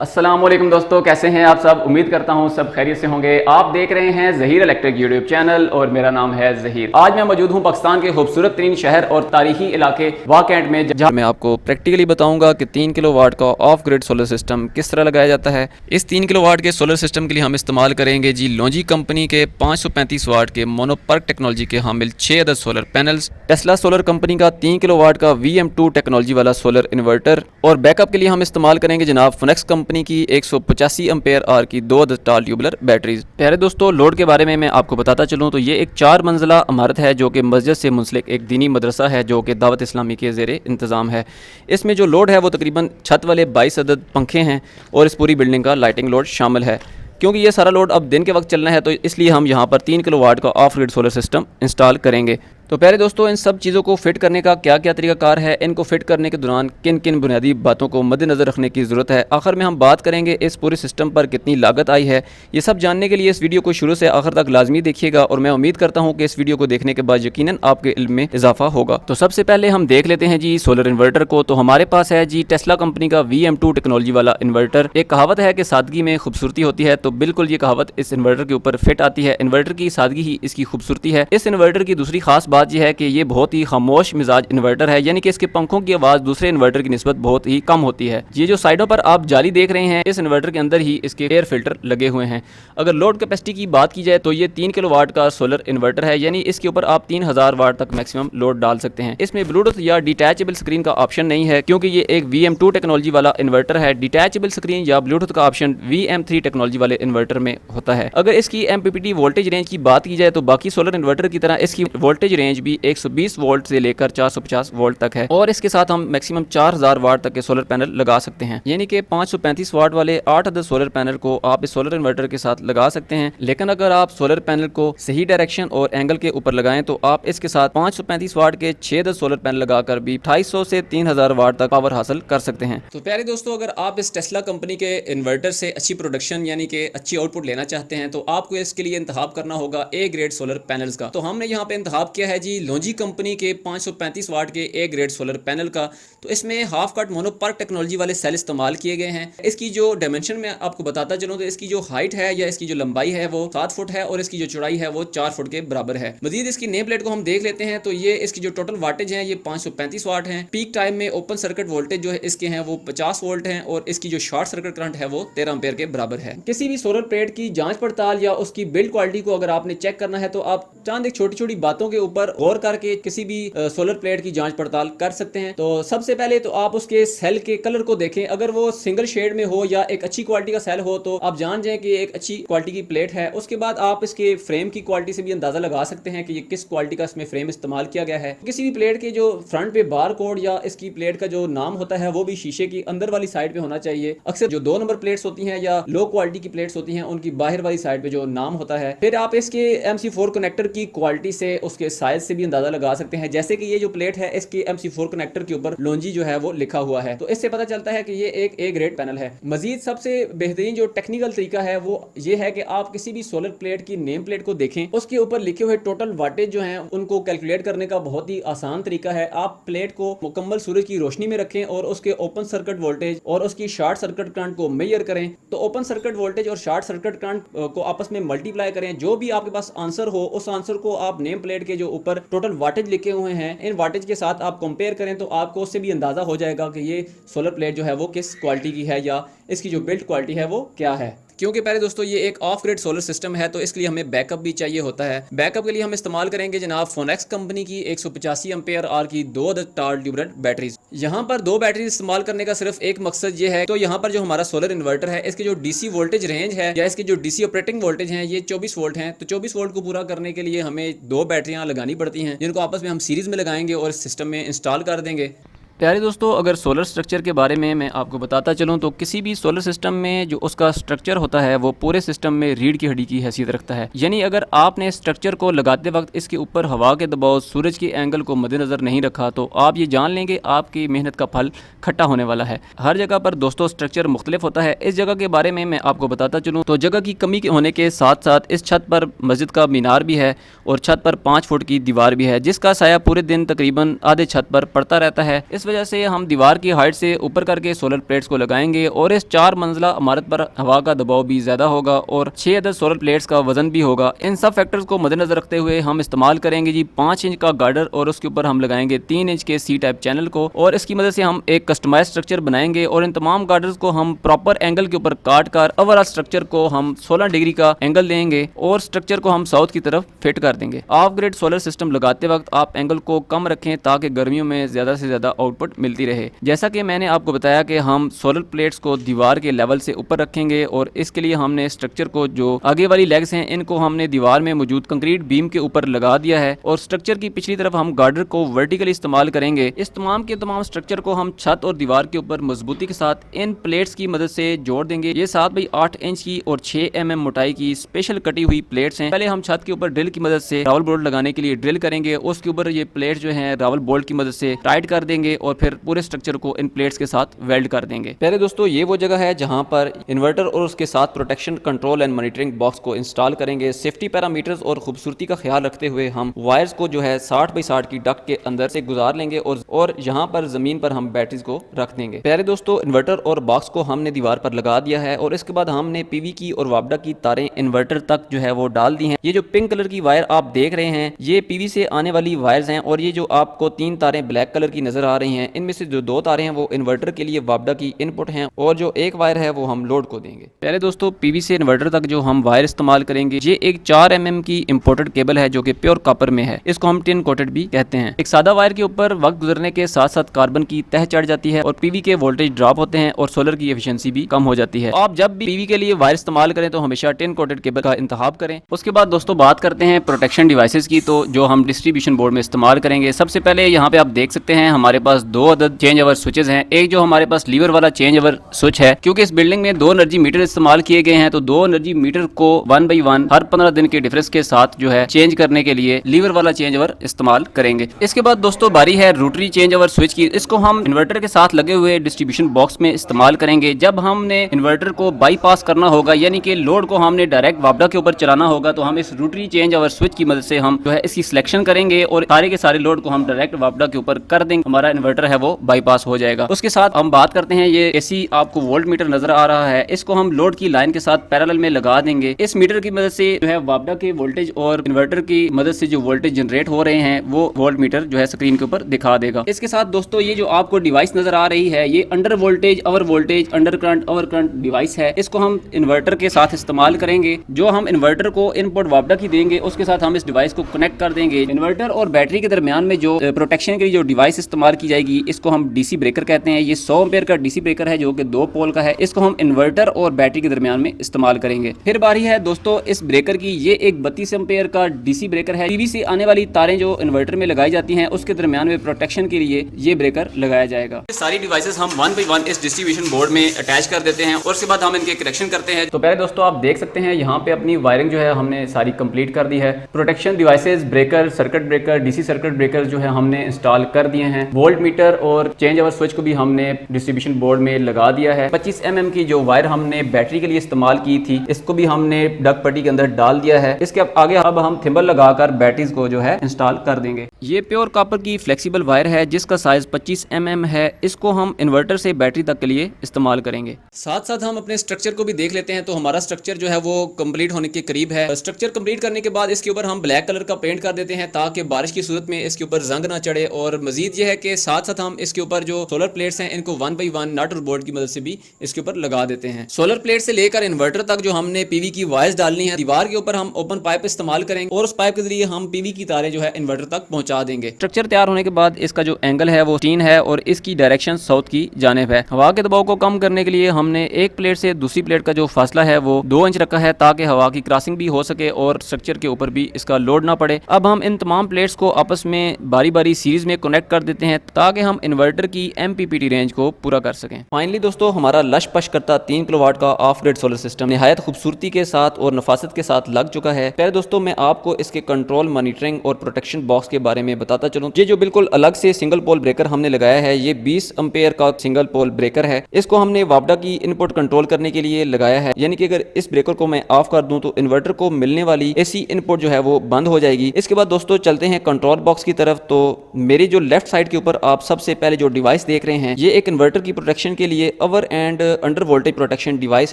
अस्सलाम वालेकुम दोस्तों, कैसे हैं आप सब। उम्मीद करता हूं सब खैरियत से होंगे। आप देख रहे हैं ज़हीर इलेक्ट्रिक यूट्यूब चैनल और मेरा नाम है ज़हीर। आज मैं मौजूद हूं पाकिस्तान के खूबसूरत तरीन शहर और तारीखी इलाके वाकैंट में, जहां मैं आपको प्रैक्टिकली बताऊंगा कि 3 किलोवाट का ऑफ ग्रिड सोलर सिस्टम किस तरह लगाया जाता है। इस 3 किलोवाट के सोलर सिस्टम के लिए हम इस्तेमाल करेंगे जी लॉन्जी कंपनी के 535 वाट के मोनोपर्क टेक्नोलॉजी के हामिल 6 अदद solar panels, Tesla solar company का 3 किलोवाट का VM2 टेक्नोलॉजी वाला सोलर इन्वर्टर, और बैकअप के लिए हम इस्तेमाल करेंगे जनाब फोनेक्स कंपनी की 185 एम्पेयर आर की 2 अदद टाल ट्यूबुलर बैटरीज। प्यारे दोस्तों, लोड के बारे में मैं आपको बताता चलूँ तो ये एक 4 मंजिला इमारत है जो कि मस्जिद से मुंसलिक एक दीनी मदरसा है जो कि दावत इस्लामी के ज़ेरे इंतज़ाम है। इसमें जो लोड है वो तकरीबन छत वाले 22 अदद पंखे हैं और इस पूरी बिल्डिंग का लाइटिंग लोड शामिल है। क्योंकि ये सारा लोड अब दिन के वक्त चलना है तो इसलिए हम यहाँ पर 3 किलोवाट का of grid solar system install करेंगे। तो प्यारे दोस्तों, इन सब चीज़ों को फिट करने का क्या क्या तरीकाकार है, इनको फिट करने के दौरान किन किन बुनियादी बातों को मद्देनज़र रखने की ज़रूरत है, आखिर में हम बात करेंगे इस पूरे सिस्टम पर कितनी लागत आई है। ये सब जानने के लिए इस वीडियो को शुरू से आखिर तक लाजमी देखिएगा और मैं उम्मीद करता हूँ कि इस वीडियो को देखने के बाद यकीनन आपके इल्म में इजाफा होगा। तो सबसे पहले हम देख लेते हैं जी सोलर इन्वर्टर को। तो हमारे पास है जी टेस्ला कंपनी का VM2 टेक्नोलॉजी वाला इन्वर्टर। एक कहावत है कि सादगी में खूबसूरती होती है, तो बिल्कुल ये कहावत इस इन्वर्टर के ऊपर फिट आती है। इन्वर्टर की सादगी ही इसकी खूबसूरती है। इस इन्वर्टर की दूसरी खास बात यह है कि ये बहुत ही खामोश मिजाज इन्वर्टर है, यानी कि इसके पंखों की आवाज़ दूसरे इन्वर्टर की निस्बत बहुत ही कम होती है। ये जो साइडों पर आप जाली देख रहे हैं, इस इन्वर्टर के अंदर ही इसके एयर फिल्टर लगे हुए हैं। अगर लोड कैपेसिटी की बात की जाए तो ये 3 किलोवाट का सोलर इन्वर्टर है, यानी इसके ऊपर आप 3000 वाट तक मैक्सिमम लोड डाल सकते हैं। इसमें ब्लूटूथ या डिटैचेबल स्क्रीन का ऑप्शन नहीं है क्योंकि ये एक VM2 टेक्नोलॉजी वाला इन्वर्टर है। डिटैचेबल स्क्रीन या ब्लूटूथ का ऑप्शन VM3 टेक्नोलॉजी वाले इन्वर्टर में होता है। अगर इसकी MPPT वोल्टेज रेंज की बात की जाए तो बाकी सोलर इन्वर्टर की तरह इसकी वोल्टेज रेंज भी 120 वोल्ट से लेकर 450 वोल्ट तक है और इसके साथ हम मैक्सिमम 4000 वाट तक के सोलर पैनल लगा सकते हैं, यानी कि 535 वाट वाले 8 अदद सोलर पैनल को आप इस सोलर इन्वर्टर के साथ लगा सकते हैं। लेकिन अगर आप सोलर पैनल को सही डायरेक्शन और एंगल के ऊपर लगाएं तो आप इसके साथ 535 वाट के 6 अदद सोलर पैनल लगाकर भी 250 से 3000 वाट तक पावर हासिल कर सकते हैं। तो प्यारे दोस्तों, अगर आप इस टेस्ला कंपनी के इन्वर्टर से अच्छी प्रोडक्शन यानी कि अच्छी आउटपुट लेना चाहते हैं तो आपको इसके लिए इंतखाब करना होगा ए ग्रेड सोलर पैनल्स का। तो हमने यहाँ पे इंतखाब किया है जी लॉन्जी कंपनी के 535 वाट के ए ग्रेड सोलर पैनल का। तो इसमें हाफ कट मोनोपर्क टेक्नोलॉजी वाले सेल इस्तेमाल किए गए हैं। इसकी जो डायमेंशन में आपको बताता चलूँ तो इसकी जो हाइट है या इसकी जो लंबाई है वो 7 फुट है और इसकी जो चौड़ाई है वो 4 फुट के बराबर है। मजीद इसकी नेम प्लेट को हम देख लेते हैं तो ये इसकी जो टोटल वाटेज है ये 535 वाट है। पीक टाइम में ओपन सर्किट वोल्टेज जो है इसके हैं वो 50 वोल्ट हैं और इसकी जो शॉर्ट सर्किट करंट है वो 13 एम्पेयर के बराबर है। किसी भी सोलर प्लेट की जांच पड़ताल या उसकी बिल्ड क्वालिटी को अगर आपने चेक करना है तो आप चांद एक छोटी छोटी बातों के ऊपर गौर करके किसी भी सोलर प्लेट की जांच पड़ताल कर सकते हैं। तो सबसे पहले तो आप उसके सेल के कलर को देखें। अगर वो सिंगल शेड में हो या एक अच्छी क्वालिटी का सेल हो तो आप जान जाएं कि एक अच्छी क्वालिटी की प्लेट है। उसके बाद आप इसके फ्रेम की क्वालिटी से भी अंदाजा लगा सकते हैं कि ये किस क्वालिटी का इसमें फ्रेम इस्तेमाल किया गया है। किसी भी प्लेट के जो फ्रंट पे बार कोड या इसकी प्लेट का जो नाम होता है वो भी शीशे की अंदर वाली साइड पे होना चाहिए। अक्सर जो 2 नंबर प्लेट्स होती हैं या लो क्वालिटी की प्लेट्स होती हैं उनकी बाहर वाली साइड पे जो नाम होता है। फिर आप इसके MC4 कनेक्टर की क्वालिटी से उसके साइज से भी अंदाजा लगा सकते हैं। जैसे कि ये जो प्लेट है इसकी MC4 कनेक्टर के ऊपर लॉन्जी जो है वो लिखा हुआ है, तो इससे पता चलता है कि ये एक ए ग्रेड पैनल है। मजीद सबसे बेहतरीन जो टेक्निकल तरीका है वो ये है कि आप किसी भी सोलर प्लेट की नेम प्लेट को देखें, उसके ऊपर लिखे हुए टोटल वाटेज जो हैं उनको कैलकुलेट करने का बहुत ही आसान तरीका है। आप प्लेट को मुकम्मल सूरज की रोशनी में रखें और उसके ओपन सर्किट वोल्टेज और उसकी शॉर्ट सर्किट करंट को मेजर करें। तो ओपन सर्किट वोल्टेज और शॉर्ट सर्किट करंट को आपस में मल्टीप्लाई करें। जो भी आपके पास आंसर हो उस आंसर को आप नेम प्लेट के जो ऊपर टोटल वाटेज लिखे हुए हैं इन वाटेज के साथ आप कंपेयर करें तो आपको उससे भी अंदाजा हो जाएगा कि ये सोलर प्लेट जो है वो किस क्वालिटी की है या इसकी जो बिल्ड क्वालिटी है वो क्या है। क्योंकि पहले दोस्तों ये एक ऑफ ग्रिड सोलर सिस्टम है तो इसके लिए हमें बैकअप भी चाहिए होता है। बैकअप के लिए हम इस्तेमाल करेंगे जनाब फोनेक्स कंपनी की 185 एम्पेयर आर की 2 अदद टाल ट्यूबुलर बैटरीज। यहाँ पर 2 बैटरी इस्तेमाल करने का सिर्फ एक मकसद ये है, तो यहाँ पर जो हमारा सोलर इन्वर्टर है इसके जो DC वोल्टेज रेंज है या इसके जो DC ऑपरेटिंग वोल्टेज है ये 24 वोल्ट हैं। तो 24 वोल्ट को पूरा करने के लिए हमें 2 बैटरियाँ लगानी पड़ती हैं जिनको आपस में हम सीरीज में लगाएंगे और इस सिस्टम में इंस्टॉल कर देंगे। प्यारे दोस्तों, अगर सोलर स्ट्रक्चर के बारे में मैं आपको बताता चलूँ तो किसी भी सोलर सिस्टम में जो उसका स्ट्रक्चर होता है वो पूरे सिस्टम में रीढ़ की हड्डी की हैसियत रखता है। यानी अगर आपने स्ट्रक्चर को लगाते वक्त इसके ऊपर हवा के दबाव, सूरज के एंगल को मद्देनज़र नहीं रखा तो आप ये जान लेंगे आपकी मेहनत का फल खट्टा होने वाला है। हर जगह पर दोस्तों स्ट्रक्चर मुख्तलिफ होता है। इस जगह के बारे में मैं आपको बताता चलूँ तो जगह की कमी होने के साथ साथ इस छत पर मस्जिद का मीनार भी है और छत पर 5 फुट की दीवार भी है जिसका साया पूरे दिन तकरीबन आधे छत पर पड़ता रहता है। इस वजह से हम दीवार की हाइट से ऊपर करके सोलर प्लेट्स को लगाएंगे और इस 4 मंजिला इमारत पर हवा का दबाव भी ज्यादा होगा और 6 अदद सोलर प्लेट्स का वजन भी होगा। इन सब फैक्टर्स को मद्देनजर रखते हुए हम इस्तेमाल करेंगे जी 5 इंच का गार्डर और उसके ऊपर हम लगाएंगे 3 इंच के सी टाइप चैनल को और इसकी मदद से हम एक कस्टमाइज स्ट्रक्चर बनाएंगे और इन तमाम गार्डर्स को हम प्रॉपर एंगल के ऊपर काट कर ओवरऑल स्ट्रक्चर को हम 16 डिग्री का एंगल देंगे और स्ट्रक्चर को हम साउथ की तरफ फिट कर देंगे। ऑफ ग्रिड सोलर सिस्टम लगाते वक्त आप एंगल को कम रखें ताकि गर्मियों में ज्यादा से ज्यादा आउटपुट मिलती रहे। जैसा कि मैंने आपको बताया कि हम सोलर प्लेट्स को दीवार के लेवल से ऊपर रखेंगे और इसके लिए हमने स्ट्रक्चर को जो आगे वाली लेग्स हैं इनको हमने दीवार में मौजूद कंक्रीट बीम के ऊपर लगा दिया है और स्ट्रक्चर की पिछली तरफ हम गार्डर को वर्टिकली इस्तेमाल करेंगे। इस तमाम के तमाम स्ट्रक्चर को हम छत और दीवार के ऊपर मजबूती के साथ इन प्लेट्स की मदद से जोड़ देंगे। ये 7 बाई 8 इंच की और 6 mm मोटाई की स्पेशल कटी हुई प्लेट्स हैं। पहले हम छत के ऊपर ड्रिल की मदद से रावल बोल्ट लगाने के लिए ड्रिल करेंगे, उसके ऊपर ये प्लेट जो है रावल बोल्ट की मदद से टाइट कर देंगे और फिर पूरे स्ट्रक्चर को इन प्लेट्स के साथ वेल्ड कर देंगे। पहले दोस्तों ये वो जगह है जहां पर इन्वर्टर और उसके साथ protection control and monitoring box को इंस्टॉल करेंगे। सेफ्टी पैरामीटर्स और खूबसूरती का ख्याल रखते हुए हम वायर्स को जो है 60 बाई 60 की डक्ट के अंदर से गुजार लेंगे और यहाँ पर जमीन पर हम बैटरीज को रख देंगे। पहले दोस्तों इन्वर्टर और बॉक्स को हमने दीवार पर लगा दिया है और इसके बाद हमने पीवी की और वापडा की तारें इन्वर्टर तक जो है वो डाल दी हैं। ये जो पिंक कलर की वायर आप देख रहे हैं ये पीवी से आने वाली वायर्स हैं और ये जो आपको 3 तारें ब्लैक कलर की नजर आ रही हैं इनमें से जो 2 तारें हैं वो इन्वर्टर के लिए वापडा की इनपुट हैं और जो एक वायर है वो हम लोड को देंगे। पहले दोस्तों पीवी से इन्वर्टर तक जो हम वायर इस्तेमाल करेंगे ये एक 4 mm की इंपोर्टेड केबल है जो कि प्योर कॉपर में है। इसको हम टिन कोटेड भी कहते हैं। एक सादा वायर के ऊपर वक्त गुजरने के साथ साथ कार्बन की तह चढ़ जाती है और पीवी के वोल्टेज ड्रॉप होते हैं और सोलर की एफिशिएंसी भी कम हो जाती है। आप जब भी पीवी के लिए वायर इस्तेमाल करें तो हमेशा टिन कोटेड केबल का इंतखाब करें। उसके बाद दोस्तों बात करते हैं प्रोटेक्शन डिवाइसेस की, तो जो हम डिस्ट्रीब्यूशन बोर्ड में इस्तेमाल करेंगे। सबसे पहले यहाँ पे आप देख सकते हैं हमारे पास 2 अदद चेंज ओवर स्विचेस हैं। एक जो हमारे पास लीवर वाला चेंज ओवर स्विच है, क्योंकि इस बिल्डिंग में 2 एनर्जी मीटर इस्तेमाल किए गए हैं तो 2 एनर्जी मीटर को 1 बाई 1 हर 15 दिन के डिफरेंस के साथ जो है चेंज करने के लिए लीवर वाला चेंज ओवर इस्तेमाल करेंगे। इसके बाद दोस्तों बारी है रोटरी चेंज ओवर स्विच की। इसको हम इन्वर्टर के साथ लगे हुए डिस्ट्रीब्यूशन बॉक्स में इस्तेमाल करेंगे। जब हमने इन्वर्टर को बाईपास करना होगा यानी कि लोड को हमने डायरेक्ट वापडा के ऊपर चलाना होगा तो हम इस रोटरी चेंज ओवर स्विच की मदद से हम जो है इसकी सिलेक्शन करेंगे और सारे के सारे लोड को हम डायरेक्ट वापडा के ऊपर कर देंगे। हमारा इन्वर्टर है वो बाईपास हो जाएगा। उसके साथ हम बात करते हैं ये एसी आपको वोल्ट मीटर नजर आ रहा है, इसको हम लोड की लाइन के साथ पैरेलल में लगा देंगे। इस मीटर की मदद से जो है वापडा के वोल्टेज और इन्वर्टर की मदद से जो वोल्टेज जनरेट हो रहे हैं वो वोल्ट मीटर जो है स्क्रीन के ऊपर दिखा देगा। इसके साथ दोस्तों ये जो आपको डिवाइस नजर आ रही है ये under voltage under current over current device है। इसको हम इन्वर्टर के साथ इस्तेमाल करेंगे। जो हम इन्वर्टर को इनपुट वापडा की देंगे उसके साथ हम इस डिवाइस को कनेक्ट कर देंगे। इन्वर्टर और बैटरी के दरमियान में जो प्रोटेक्शन के लिए जो डिवाइस इस्तेमाल की जाएगी इसको हम डीसी ब्रेकर कहते हैं। ये 100 एम्पीयर का डीसी ब्रेकर है जो कि 2 पोल का है। इसको हम इन्वर्टर और बैटरी के दरमियान में इस्तेमाल करेंगे। फिर बारी है दोस्तों इस ब्रेकर की। ये एक 32 एम्पीयर का डीसी ब्रेकर है। पीवी से आने वाली तारें जो इन्वर्टर में लगाई जाती हैं उसके दरमियान में प्रोटेक्शन के लिए ये ब्रेकर लगाया जाएगा। सारी डिवाइसेस हम 1 बाई 1 इस डिस्ट्रीब्यूशन बोर्ड में अटैच कर देते हैं और उसके बाद हम इनके कनेक्शन करते हैं। तो पहले दोस्तों आप देख सकते हैं यहाँ पे अपनी वायरिंग जो है हमने सारी कंप्लीट कर दी है। Protection devices breaker, circuit breaker, DC circuit breaker जो है हमने इंस्टॉल कर दिए हैं। वोल्ट मीटर और चेंज ओवर स्विच को भी हमने डिस्ट्रीब्यूशन बोर्ड में लगा दिया है। 25 mm की जो वायर हमने बैटरी के लिए इस्तेमाल की थी इसको भी हमने डक पट्टी के अंदर डाल दिया है। इसके आगे अब हम थिम्बल लगाकर बैटरीज को जो है इंस्टॉल कर देंगे। ये प्योर कॉपर की फ्लेक्सिबल वायर है जिसका साइज 25 mm है। इसको हम इन्वर्टर से बैटरी तक के लिए इस्तेमाल करेंगे। साथ साथ हम अपने स्ट्रक्चर को भी देख लेते हैं। तो हमारा स्ट्रक्चर जो है वो कंप्लीट होने के करीब है। स्ट्रक्चर कंप्लीट करने के बाद इसके ऊपर हम ब्लैक कलर का पेंट कर देते हैं ताकि बारिश की सूरत में इसके ऊपर जंग ना चढ़े। और मजीद ये है कि साथ साथ हम इसके ऊपर जो सोलर प्लेट्स हैं इनको 1 बाई 1 नट और बोल्ट की मदद से भी इसके ऊपर लगा देते हैं। सोलर प्लेट से लेकर इन्वर्टर तक जो हमने पीवी की वायर्स डालनी है दीवार के ऊपर हम ओपन पाइप इस्तेमाल करेंगे और उस पाइप के जरिए हम पीवी की तारें जो है इन्वर्टर तक पहुंचा देंगे। स्ट्रक्चर तैयार होने के बाद इसका जो एंगल है वो 3 है और इसकी डायरेक्शन साउथ की जानिब है। हवा के दबाव को कम करने के लिए हमने एक प्लेट से दूसरी प्लेट का जो फासला है वो 2 इंच रखा है ताकि हवा की क्रॉसिंग भी हो सके और स्ट्रक्चर के ऊपर भी इसका लोड ना पड़े। अब हम इन तमाम प्लेट्स को आपस में बारी बारी सीरीज में कनेक्ट कर देते हैं ताकि हम इन्वर्टर की MPPT रेंज को पूरा कर सकें। फाइनली दोस्तों हमारा लश पश करता 3 किलोवाट का ऑफ ग्रिड सोलर सिस्टम निहायत खूबसूरती के साथ और नफासत के साथ लग चुका है। पहले दोस्तों मैं आपको इसके कंट्रोल, मॉनिटरिंग और प्रोटेक्शन बॉक्स के बारे में बताता चलूं। ये जो बिल्कुल अलग से सिंगल पोल ब्रेकर हमने लगाया है ये 20 एम्पीयर का सिंगल पोल ब्रेकर है। इसको हमने वापडा की इनपुट कंट्रोल करने के लिए लगाया है। यानी कि अगर इस ब्रेकर को मैं ऑफ कर दूं तो इन्वर्टर को मिलने वाली AC इनपुट जो है वो बंद हो जाएगी। इसके बाद दोस्तों चलते हैं कंट्रोल बॉक्स की तरफ। तो मेरी जो लेफ्ट साइड के ऊपर आप सबसे पहले जो डिवाइस देख रहे हैं ये एक इन्वर्टर की प्रोटेक्शन के लिए over and under voltage protection device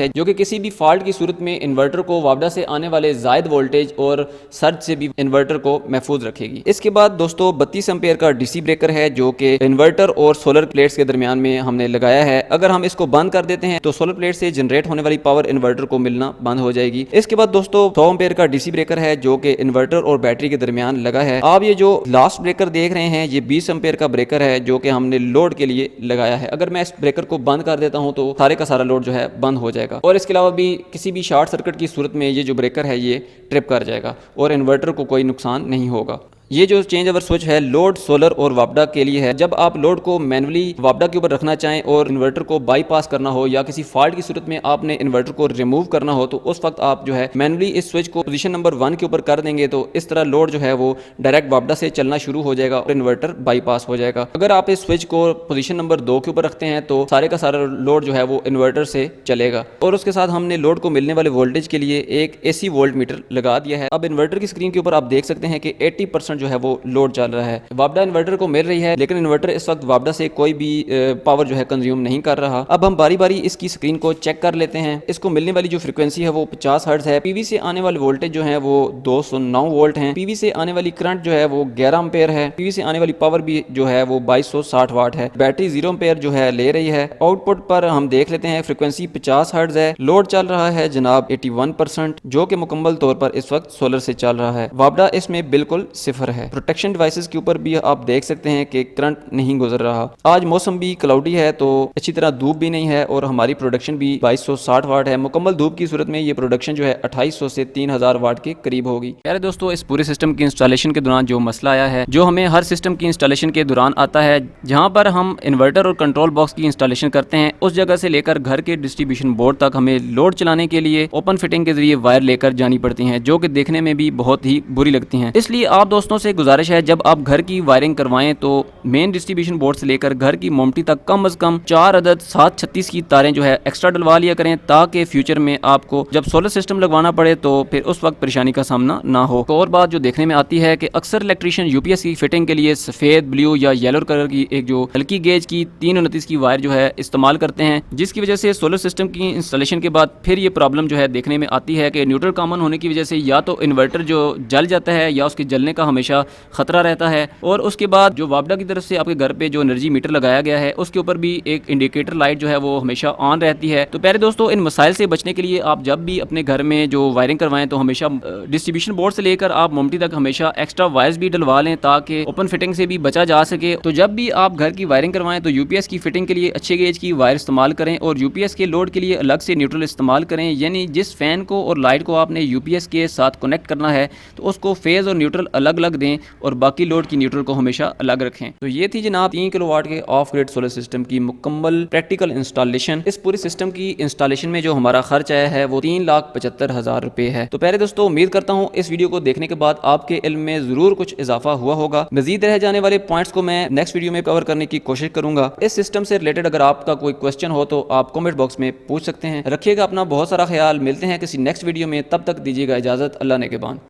है, जो कि किसी भी फॉल्ट की सूरत में इन्वर्टर को वापडा से आने वाले जायद वोल्टेज और सर्ज से भी इन्वर्टर को महफूज रखेगी। इसके बाद दोस्तों 32 एम्पेयर का डीसी ब्रेकर है जो कि इन्वर्टर और सोलर प्लेट्स के दरमियान में हमने लगाया है। अगर हम इसको बंद कर देते हैं तो सोलर प्लेट से जनरेट होने वाली पावर इन्वर्टर को मिलना बंद हो जाएगी। इसके बाद दोस्तों 100 एम्पेयर का डीसी ब्रेकर है जो कि इन्वर्टर और बैटरी के दरमियान लगा है। आप ये जो लास्ट ब्रेकर देख रहे हैं ये 20 एम्पेयर का ब्रेकर है जो कि हमने लोड के लिए लगाया है। अगर मैं इस ब्रेकर को बंद कर देता हूं तो सारे का सारा लोड जो है बंद हो जाएगा और इसके अलावा भी किसी भी शॉर्ट सर्किट की सूरत में ये जो ब्रेकर है ये ट्रिप कर जाएगा और इन्वर्टर को कोई नुकसान नहीं होगा। ये जो चेंज ओवर स्विच है लोड, सोलर और वापडा के लिए है। जब आप लोड को मैनुअली वापडा के ऊपर रखना चाहें और इन्वर्टर को बाईपास करना हो या किसी फॉल्ट की सूरत में आपने इन्वर्टर को रिमूव करना हो तो उस वक्त आप जो है मैनुअली इस स्विच को पोजीशन नंबर 1 के ऊपर कर देंगे तो इस तरह लोड जो है वो डायरेक्ट वापडा से चलना शुरू हो जाएगा और इन्वर्टर बाईपास हो जाएगा। अगर आप इस स्विच को पोजीशन नंबर 2 के ऊपर रखते हैं तो सारे का सारा लोड जो है वो इन्वर्टर से चलेगा। और उसके साथ हमने लोड को मिलने वाले वोल्टेज के लिए एक AC वोल्ट मीटर लगा दिया है। अब इन्वर्टर की स्क्रीन के ऊपर आप देख सकते हैं कि 80% जो है वो लोड चल रहा है। वापडा इन्वर्टर को मिल रही है लेकिन इन्वर्टर इस वक्त वापडा से कोई भी पावर जो है कंज्यूम नहीं कर रहा। अब हम बारी बारी इसकी स्क्रीन को चेक कर लेते हैं। इसको मिलने वाली जो फ्रीक्वेंसी है वो 50 हर्ट्ज है। पीवी से आने वाले वोल्टेज जो है वो 209 वोल्ट हैं। पीवी से आने वाली करंट जो है वो 11 एम्पेयर है। पीवी से आने वाली पावर भी जो है वो 2260 वाट है। बैटरी 0 एम्पेयर जो है ले रही है। आउटपुट पर हम देख लेते हैं फ्रीक्वेंसी 50 हर्ट्ज है। लोड चल रहा है जनाब 81% जो कि मुकम्मल तौर पर इस वक्त सोलर से चल रहा है। वापडा इसमें बिल्कुल सिफर है। प्रोटेक्शन डिवाइसेस के ऊपर भी आप देख सकते हैं कि करंट नहीं गुजर रहा। आज मौसम भी क्लाउडी है तो अच्छी तरह धूप भी नहीं है और हमारी प्रोडक्शन भी 2260 वाट है। मुकम्मल धूप की सूरत में ये प्रोडक्शन जो है 2800 से 3000 वाट के करीब होगी। यार दोस्तों इस पूरे सिस्टम की इंस्टॉलेशन के दौरान जो मसला आया है, जो हमें हर सिस्टम की इंस्टॉलेशन के दौरान आता है, जहां पर हम इन्वर्टर और कंट्रोल बॉक्स की इंस्टॉलेशन करते हैं उस जगह से लेकर घर के डिस्ट्रीब्यूशन बोर्ड तक हमें लोड चलाने के लिए ओपन फिटिंग के जरिए वायर लेकर जानी पड़ती हैं, जो कि देखने में भी बहुत ही बुरी लगती हैं। इसलिए आप दोस्तों से गुजारिश है जब आप घर की वायरिंग करवाएं तो मेन डिस्ट्रीब्यूशन बोर्ड से लेकर घर की मोमटी तक कम से कम 4 अदद 736 की तारें जो है एक्स्ट्रा डलवा लिया करें, ताकि फ्यूचर में आपको जब सोलर सिस्टम लगवाना पड़े तो फिर उस वक्त परेशानी का सामना ना हो। एक और बात जो देखने में आती है कि अक्सर इलेक्ट्रीशियन यूपीएस की फिटिंग के लिए सफेद, ब्लू या येलो कलर की एक जो हल्की गेज की 329 की वायर जो है इस्तेमाल करते हैं, जिसकी वजह से सोलर सिस्टम की इंस्टॉलेशन के बाद फिर ये प्रॉब्लम जो है देखने में आती है कि न्यूट्रल कॉमन होने की वजह से या तो इन्वर्टर जो जल जाता है या उसके जलने का हमेशा खतरा रहता है। और उसके बाद जो वापडा की तरफ से आपके घर पे जो एनर्जी मीटर लगाया गया है उसके ऊपर भी एक इंडिकेटर लाइट जो है वो हमेशा ऑन रहती है। तो प्यारे दोस्तों इन मसाइल से बचने के लिए आप जब भी अपने घर में जो वायरिंग करवाएं तो हमेशा डिस्ट्रीब्यूशन बोर्ड से लेकर आप मोमटी तक हमेशा एक्स्ट्रा वायर्स भी डलवा लें ताकि ओपन फिटिंग से भी बचा जा सके। तो जब भी आप घर की वायरिंग करवाएं तो यूपीएस की फिटिंग के लिए अच्छे गेज की वायर इस्तेमाल करें और यूपीएस के लोड के लिए अलग से न्यूट्रल इस्तेमाल करें। यानी जिस फैन को और लाइट को आपने यूपीएस के साथ कनेक्ट करना है तो उसको फेज और न्यूट्रल अलग अलग दें और बाकी लोड की न्यूट्रल को हमेशा अलग रखें। तो ये थी जनाब 3 किलोवाट के ऑफ ग्रिड सोलर सिस्टम की मुकम्मल प्रैक्टिकल इंस्टॉलेशन। इस पूरे सिस्टम की इंस्टॉलेशन में जो हमारा खर्च आया है वो 3,75,000 रुपए है। तो प्यारे दोस्तों उम्मीद करता हूँ इस वीडियो को देखने के बाद आपके इल्म में जरूर कुछ इजाफा हुआ होगा। मजीद रह जाने वाले पॉइंट्स को मैं नेक्स्ट वीडियो में कवर करने की कोशिश करूंगा। इस सिस्टम से रिलेटेड अगर आपका कोई क्वेश्चन हो तो आप कमेंट बॉक्स में पूछ सकते हैं। रखिएगा अपना बहुत सारा ख्याल। मिलते हैं किसी नेक्स्ट वीडियो में, तब तक दीजिएगा इजाजत। अल्लाह ने के बाद।